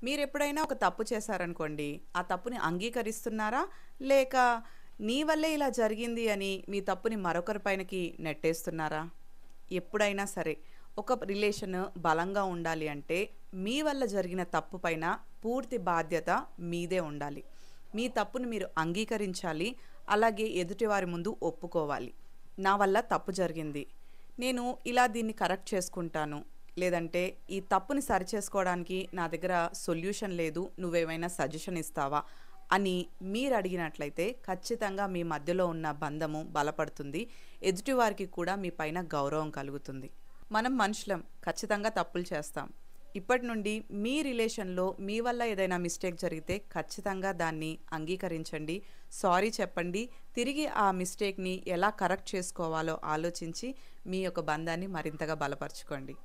మీరెప్పుడైనా ఒక తప్పు చేశారనుకోండి. ఆ తప్పుని అంగీకరిస్తున్నారా? లేక నీ వల్లే ఇలా జరిగింది అని మీ తప్పుని మరొకరి పైనకి నెట్టేస్తున్నారా? ఎప్పుడైనా సరే ఒక రిలేషన్ బలంగా ఉండాలి అంటే మీ వల్ల జరిగిన తప్పు పైన పూర్తి బాధ్యత మీదే ఉండాలి. మీ తప్పుని మీరు అంగీకరించాలి. అలాగే ఎదుటివారి ముందు ఒప్పుకోవాలి. నా వల్ల తప్పు జరిగింది. నేను ఇలా దీన్ని కరెక్ట్ చేసుకుంటాను. లేదంటే ఈ తప్పుని సరిచేసుకోవడానికి నా దగ్గర సొల్యూషన్ లేదు. నువ్వేమైనా సజెషన్ ఇస్తావా? అని మీరడిగినట్లయితే ఖచ్చితంగా మీ మధ్యలో ఉన్న బంధము బలపడుతుంది. ఎదుటివారికి కూడా మీ పైన గౌరవం కలుగుతుంది. మనం మనుషులం. ఖచ్చితంగా తప్పులు చేస్తాం. ఇప్పటి నుండి మీ రిలేషన్‌లో మీ వల్ల ఏదైనా మిస్టేక్ జరిగితే ఖచ్చితంగా దాన్ని అంగీకరించండి. సారీ చెప్పండి. తిరిగి ఆ మిస్టేక్‌ని ఎలా కరెక్ట్ చేసుకోవాలో ఆలోచించి మీ యొక్క బంధాన్ని మరింతగా బలపరుచుకోండి.